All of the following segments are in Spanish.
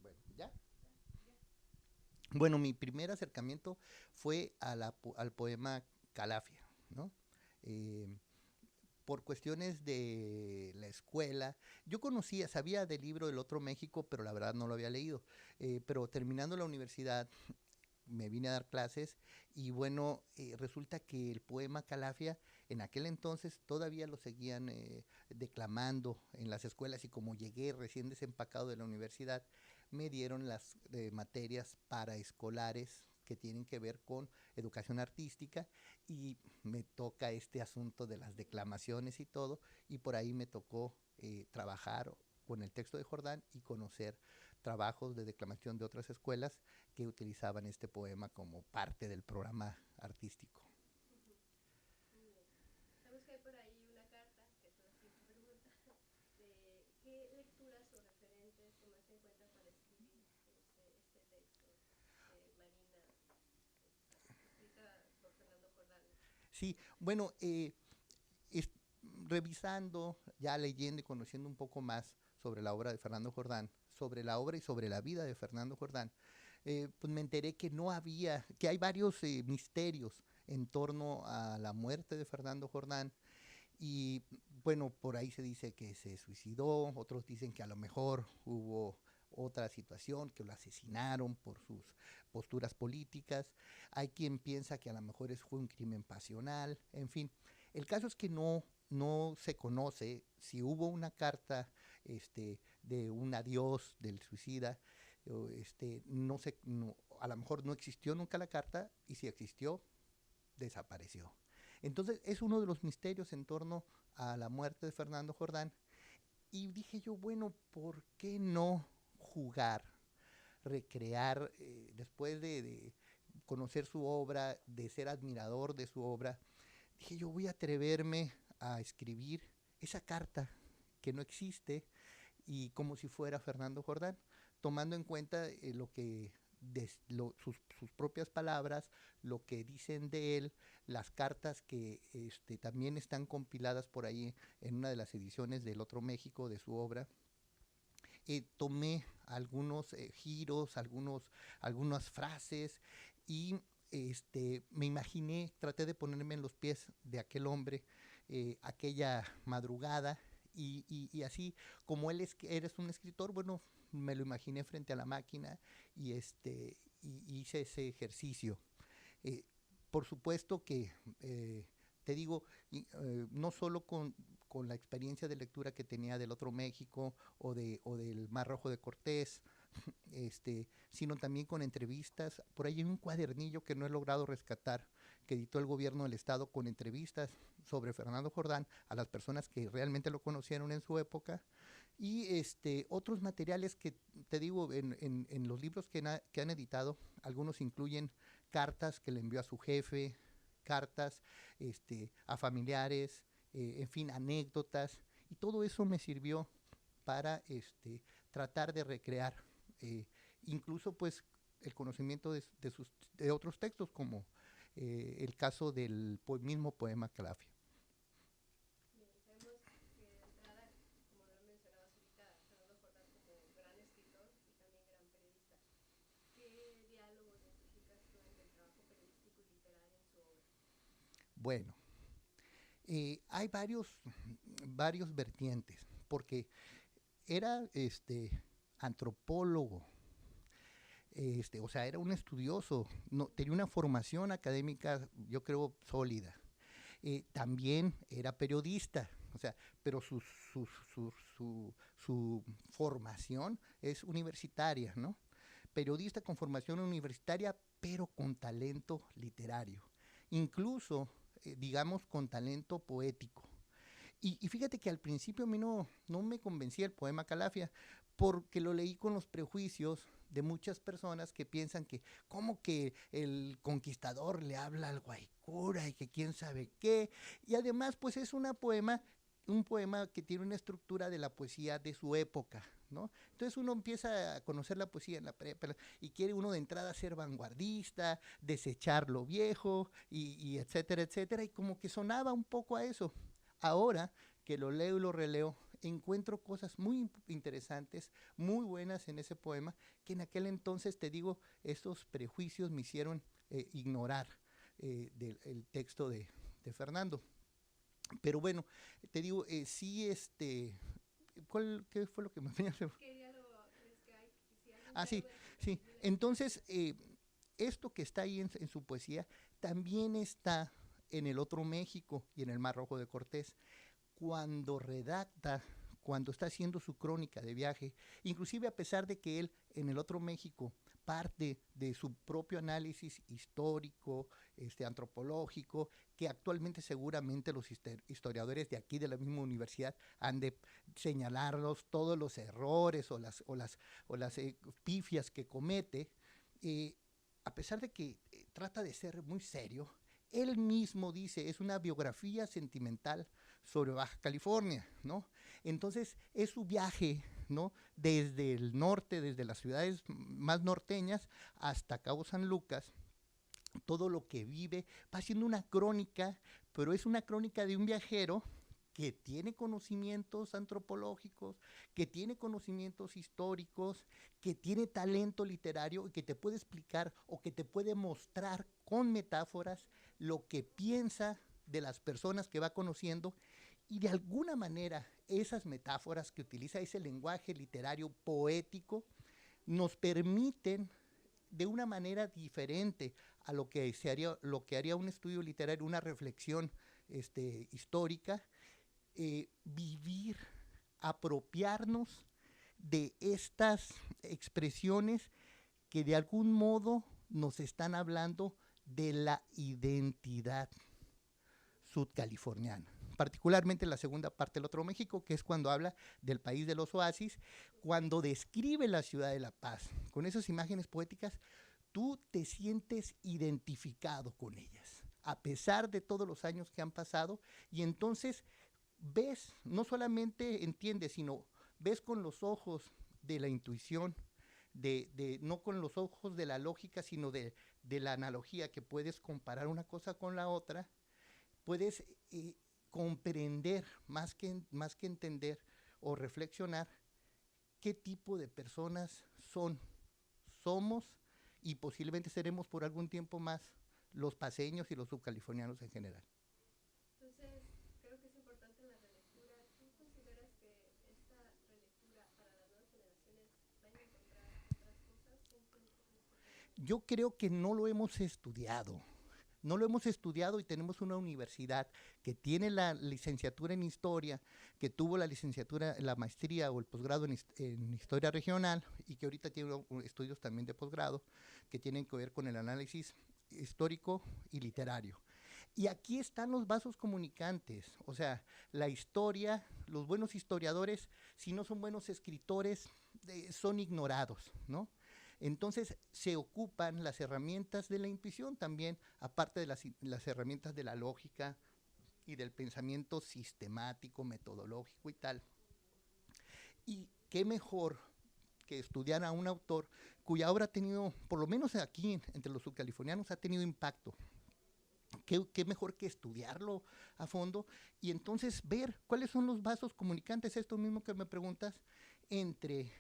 Bueno, ¿ya? Bueno, mi primer acercamiento fue al poema Calafia, ¿no? Eh, por cuestiones de la escuela, yo conocía, sabía del libro del Otro México, pero la verdad no lo había leído. Pero terminando la universidad, me vine a dar clases y bueno, resulta que el poema Calafia en aquel entonces todavía lo seguían declamando en las escuelas y como llegué recién desempacado de la universidad, me dieron las materias paraescolares que tienen que ver con educación artística y me toca este asunto de las declamaciones y todo y por ahí me tocó trabajar con el texto de Jordán y conocer trabajos de declamación de otras escuelas que utilizaban este poema como parte del programa artístico. Ujú. Muy bien. Sabemos que hay por ahí una carta, que es la siguiente pregunta, de qué lecturas o referentes tomaste en cuenta para escribir este texto de Marina, escrita por Fernando Jordán. Sí, bueno, es, revisando, ya leyendo y conociendo un poco más sobre la obra de Fernando Jordán, sobre la obra y sobre la vida de Fernando Jordán, pues me enteré que no había, que hay varios misterios en torno a la muerte de Fernando Jordán. Y bueno, por ahí se dice que se suicidó, otros dicen que a lo mejor hubo otra situación, que lo asesinaron por sus posturas políticas. Hay quien piensa que a lo mejor fue un crimen pasional, en fin. El caso es que no se conoce si hubo una carta de un adiós del suicida. No sé, no, a lo mejor no existió nunca la carta y si existió, desapareció. Entonces es uno de los misterios en torno a la muerte de Fernando Jordán. Y dije yo, bueno, ¿por qué no jugar, recrear, después de conocer su obra, de ser admirador de su obra? Dije yo, voy a atreverme a escribir esa carta que no existe y como si fuera Fernando Jordán, tomando en cuenta sus propias palabras, lo que dicen de él, las cartas que también están compiladas por ahí en una de las ediciones del Otro México de su obra. Tomé algunos giros, algunas frases y me imaginé, traté de ponerme en los pies de aquel hombre aquella madrugada y así como él eres un escritor, bueno, me lo imaginé frente a la máquina y hice ese ejercicio. Eh, por supuesto que, te digo, no solo con la experiencia de lectura que tenía del Otro México o del Mar Rojo de Cortés, sino también con entrevistas. Por ahí hay un cuadernillo que no he logrado rescatar, que editó el gobierno del estado con entrevistas sobre Fernando Jordán a las personas que realmente lo conocieron en su época y otros materiales que te digo en los libros que han editado, algunos incluyen cartas que le envió a su jefe, cartas a familiares, en fin, anécdotas, y todo eso me sirvió para tratar de recrear eh, incluso pues el conocimiento de otros textos como el caso del mismo poema Calafia. Bien, sabemos que de entrada, como lo mencionabas ahorita, Fernando Jordán como gran escritor y también gran periodista. ¿Qué diálogo identificas tú entre el trabajo periodístico y literario en su obra? Bueno, hay varios vertientes, porque era antropólogo, o sea, era un estudioso, no, tenía una formación académica, yo creo, sólida. También era periodista, o sea, pero su formación es universitaria, ¿no? Periodista con formación universitaria, pero con talento literario. Incluso, digamos, con talento poético. Y fíjate que al principio a mí no me convencía el poema Calafia, porque lo leí con los prejuicios de muchas personas que piensan que como que el conquistador le habla al guaycura y que quién sabe qué. Y además pues es un poema que tiene una estructura de la poesía de su época, ¿no? Entonces uno empieza a conocer la poesía en la prepa y quiere uno de entrada ser vanguardista, desechar lo viejo y etcétera, etcétera, y como que sonaba un poco a eso. Ahora que lo leo y lo releo, encuentro cosas muy interesantes, muy buenas en ese poema, que en aquel entonces, te digo, estos prejuicios me hicieron ignorar el texto de Fernando. Pero bueno, te digo, sí, ¿qué fue lo que me venía a hacer? ¿Qué diálogo crees que hay? Si algún Ah, sí, diálogo entre sí. Casimiro y Entonces, esto que está ahí en su poesía también está en el Otro México y en el Mar Rojo de Cortés. Cuando redacta, cuando está haciendo su crónica de viaje, inclusive a pesar de que él en el Otro México parte de su propio análisis histórico, antropológico, que actualmente seguramente los historiadores de aquí de la misma universidad han de señalarlos todos los errores o las pifias que comete, eh, a pesar de que trata de ser muy serio, él mismo dice, es una biografía sentimental sobre Baja California, ¿no? Entonces, es su viaje, ¿no? Desde el norte, desde las ciudades más norteñas hasta Cabo San Lucas, todo lo que vive, va haciendo una crónica, pero es una crónica de un viajero que tiene conocimientos antropológicos, que tiene conocimientos históricos, que tiene talento literario y que te puede explicar o que te puede mostrar con metáforas lo que piensa de las personas que va conociendo, y de alguna manera esas metáforas que utiliza, ese lenguaje literario poético, nos permiten de una manera diferente a lo que haría un estudio literario, una reflexión histórica, vivir, apropiarnos de estas expresiones que de algún modo nos están hablando de la identidad sudcaliforniana, particularmente la segunda parte del Otro México, que es cuando habla del país de los oasis, cuando describe la ciudad de La Paz, con esas imágenes poéticas, tú te sientes identificado con ellas, a pesar de todos los años que han pasado, y entonces ves, no solamente entiendes, sino ves con los ojos de la intuición, no con los ojos de la lógica, sino de la analogía, que puedes comparar una cosa con la otra, puedes comprender, más que entender o reflexionar, qué tipo de personas somos y posiblemente seremos por algún tiempo más los paseños y los subcalifornianos en general. Entonces, creo que es importante la relectura. ¿Tú consideras que esta relectura para las nuevas generaciones van a encontrar otras cosas en este poema? Yo creo que no lo hemos estudiado. No lo hemos estudiado y tenemos una universidad que tiene la licenciatura en historia, que tuvo la licenciatura, la maestría o el posgrado en historia regional y que ahorita tiene estudios también de posgrado que tienen que ver con el análisis histórico y literario. Y aquí están los vasos comunicantes, o sea, la historia, los buenos historiadores, si no son buenos escritores, son ignorados, ¿no? Entonces se ocupan las herramientas de la intuición también, aparte de las herramientas de la lógica y del pensamiento sistemático, metodológico y tal. Y qué mejor que estudiar a un autor cuya obra ha tenido, por lo menos aquí entre los subcalifornianos, ha tenido impacto. Qué mejor que estudiarlo a fondo y entonces ver cuáles son los vasos comunicantes, esto mismo que me preguntas, entre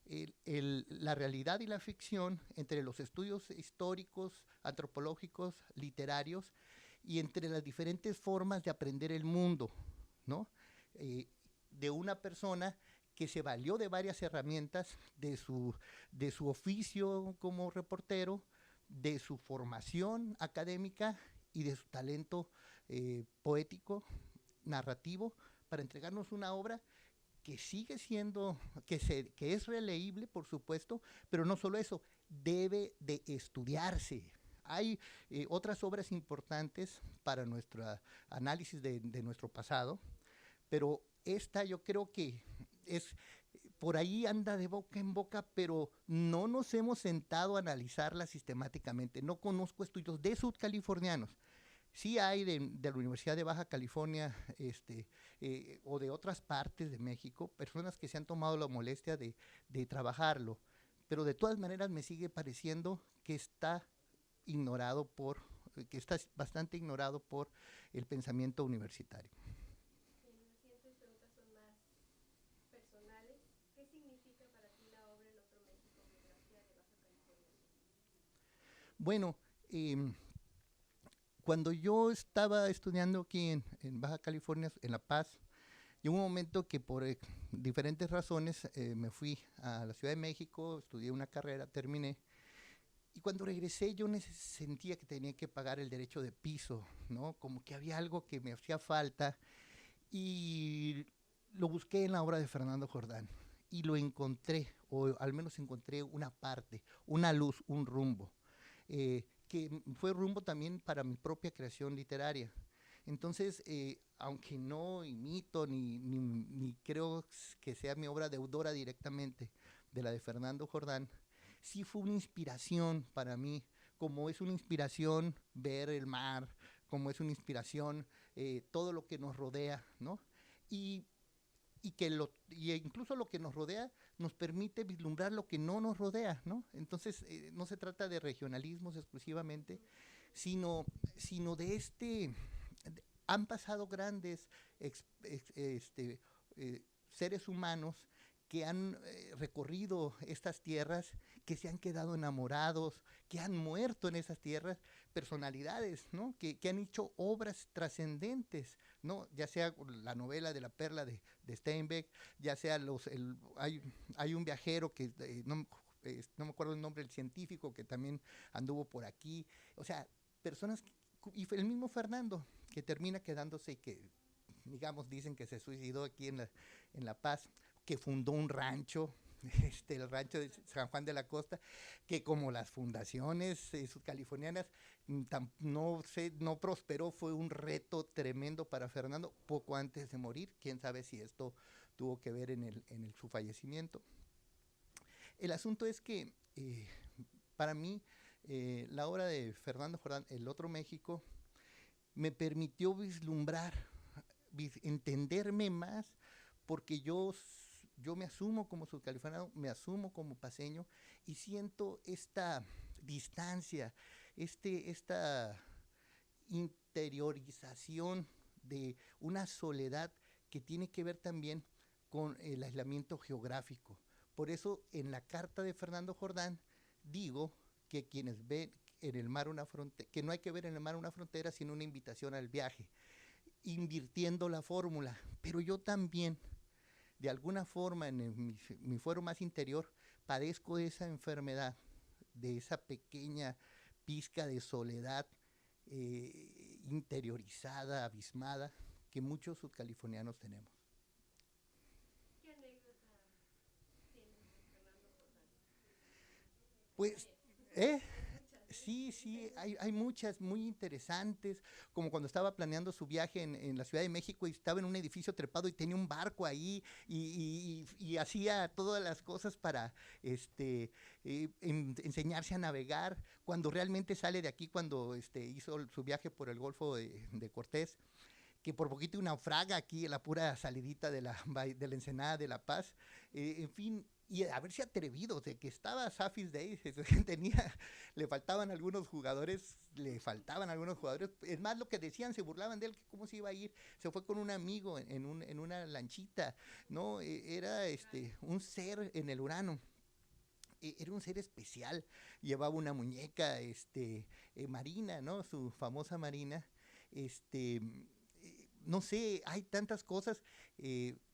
la realidad y la ficción, entre los estudios históricos, antropológicos, literarios, y entre las diferentes formas de aprender el mundo, ¿no? De una persona que se valió de varias herramientas de su oficio como reportero, de su formación académica y de su talento poético, narrativo, para entregarnos una obra que sigue siendo, que es releíble, por supuesto, pero no solo eso, debe de estudiarse. Hay otras obras importantes para nuestro análisis de nuestro pasado, pero esta yo creo que es, por ahí anda de boca en boca, pero no nos hemos sentado a analizarla sistemáticamente. No conozco estudios de sudcalifornianos. Sí hay de la Universidad de Baja California o de otras partes de México, personas que se han tomado la molestia de trabajarlo, pero de todas maneras me sigue pareciendo que está ignorado que está bastante ignorado por el pensamiento universitario. Las siguientes preguntas son más ¿qué significa para ti la obra El Otro México, biografía de Baja California Sur? Bueno, cuando yo estaba estudiando aquí en Baja California, en La Paz, llegó un momento que por diferentes razones me fui a la Ciudad de México, estudié una carrera, terminé. Y cuando regresé yo sentía que tenía que pagar el derecho de piso, ¿no? Como que había algo que me hacía falta y lo busqué en la obra de Fernando Jordán y lo encontré, o al menos encontré una parte, una luz, un rumbo, que fue rumbo también para mi propia creación literaria. Entonces, aunque no imito ni creo que sea mi obra deudora directamente de la de Fernando Jordán, sí fue una inspiración para mí, como es una inspiración ver el mar, como es una inspiración todo lo que nos rodea, ¿no? Y, y incluso lo que nos rodea nos permite vislumbrar lo que no nos rodea, ¿no? Entonces, no se trata de regionalismos exclusivamente, sino de han pasado grandes seres humanos que han recorrido estas tierras, que se han quedado enamorados, que han muerto en esas tierras, personalidades, ¿no? Que han hecho obras trascendentes, ¿no? Ya sea la novela de La Perla de Steinbeck, ya sea hay un viajero que no me acuerdo el nombre del científico que también anduvo por aquí, o sea, personas, y el mismo Fernando, que termina quedándose y que, digamos, dicen que se suicidó aquí en La Paz, que fundó un rancho, el rancho de San Juan de la Costa, que como las fundaciones californianas no prosperó, fue un reto tremendo para Fernando poco antes de morir. Quién sabe si esto tuvo que ver en su fallecimiento. El asunto es que para mí la obra de Fernando Jordán, El Otro México, me permitió vislumbrar, entenderme más, porque yo me asumo como subcaliforniano, me asumo como paceño y siento esta distancia, esta interiorización de una soledad que tiene que ver también con el aislamiento geográfico. Por eso en la carta de Fernando Jordán digo que quienes ven en el mar una frontera, que no hay que ver en el mar una frontera, sino una invitación al viaje, invirtiendo la fórmula. Pero yo también, de alguna forma, en mi fuero más interior, padezco de esa enfermedad, de esa pequeña pizca de soledad interiorizada, abismada, que muchos subcalifornianos tenemos. ¿Qué anécdota tienes de Fernando Jordán? Pues, sí, hay muchas muy interesantes, como cuando estaba planeando su viaje en la Ciudad de México y estaba en un edificio trepado y tenía un barco ahí y hacía todas las cosas para enseñarse a navegar, cuando realmente sale de aquí, cuando hizo su viaje por el Golfo de Cortés, que por poquito naufraga aquí en la pura salidita de la Ensenada de La Paz, en fin, y haberse atrevido, de que estaba Safis Day, le faltaban algunos jugadores, es más, lo que decían, se burlaban de él, que cómo se iba a ir, se fue con un amigo en una lanchita, ¿no? Era un ser en el Urano. Era un ser especial, llevaba una muñeca marina, ¿no? Su famosa marina, no sé, hay tantas cosas,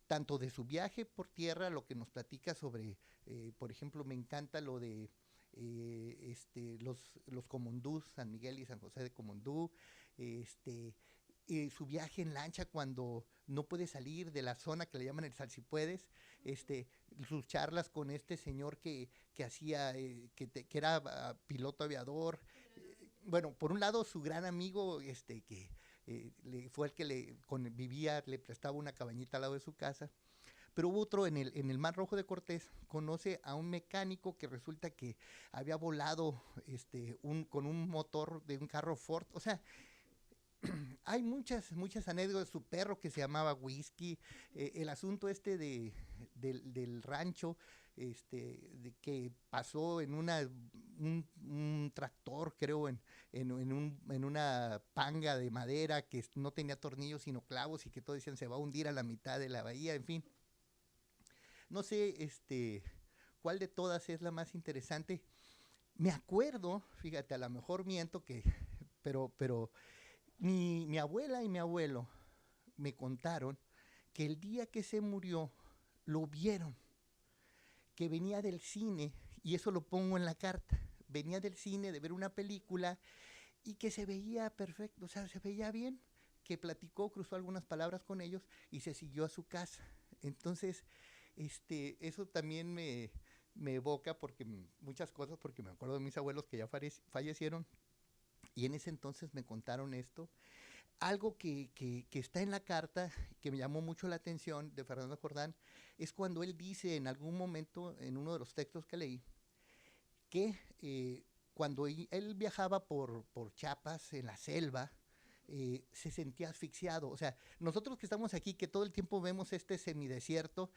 tanto de su viaje por tierra, lo que nos platica sobre, por ejemplo, me encanta lo de los Comondús, San Miguel y San José de Comondú, su viaje en lancha cuando no puede salir de la zona que le llaman el Salsipuedes, sus charlas con este señor que hacía, que era piloto aviador, bueno, por un lado su gran amigo, que fue el que vivía, le prestaba una cabañita al lado de su casa, pero hubo otro en el Mar Rojo de Cortés, conoce a un mecánico que resulta que había volado con un motor de un carro Ford, o sea, hay muchas anécdotas, su perro que se llamaba Whisky, el asunto del rancho, de que pasó en un tractor, creo, en una panga de madera que no tenía tornillos sino clavos y que todos decían se va a hundir a la mitad de la bahía, en fin. No sé, cuál de todas es la más interesante. Me acuerdo, fíjate, a lo mejor miento que, pero mi abuela y mi abuelo me contaron que el día que se murió lo vieron, que venía del cine, y eso lo pongo en la carta, venía del cine de ver una película y que se veía perfecto, o sea, se veía bien, que platicó, cruzó algunas palabras con ellos y se siguió a su casa. Entonces, eso también me evoca porque muchas cosas, porque me acuerdo de mis abuelos que ya fallecieron y en ese entonces me contaron esto. Algo que está en la carta, que me llamó mucho la atención de Fernando Jordán, es cuando él dice en algún momento, en uno de los textos que leí, que cuando él viajaba por Chiapas, en la selva, se sentía asfixiado. O sea, nosotros que estamos aquí, que todo el tiempo vemos este semidesierto,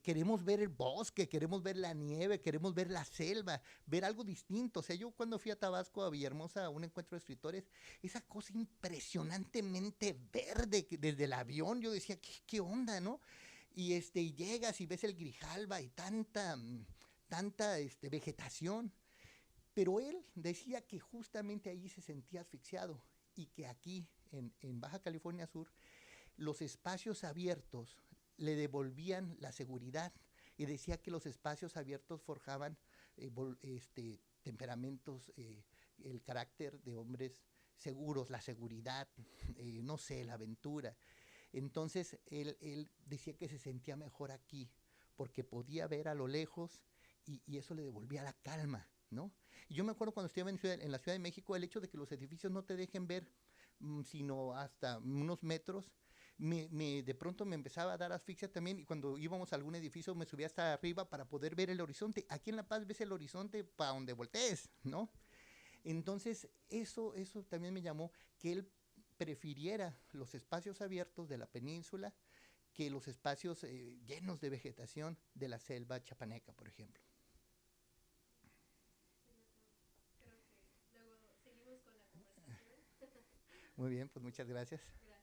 queremos ver el bosque, queremos ver la nieve, queremos ver la selva, ver algo distinto. O sea, yo cuando fui a Tabasco, a Villahermosa, a un encuentro de escritores, esa cosa impresionantemente verde, que desde el avión yo decía, ¿qué onda, no? Y llegas y ves el Grijalba y tanta vegetación. Pero él decía que justamente ahí se sentía asfixiado y que aquí, en Baja California Sur, los espacios abiertos le devolvían la seguridad y decía que los espacios abiertos forjaban temperamentos, el carácter de hombres seguros, la seguridad, no sé, la aventura. Entonces él decía que se sentía mejor aquí porque podía ver a lo lejos y eso le devolvía la calma, ¿no? Y yo me acuerdo cuando estuve en la Ciudad de México, el hecho de que los edificios no te dejen ver sino hasta unos metros, de pronto me empezaba a dar asfixia también y cuando íbamos a algún edificio me subía hasta arriba para poder ver el horizonte. Aquí en La Paz ves el horizonte para donde voltees, ¿no? Entonces eso también me llamó que él prefiriera los espacios abiertos de la península que los espacios llenos de vegetación de la selva chapaneca, por ejemplo. Creo que luego seguimos con la conversación. Muy bien, pues muchas gracias. Gracias.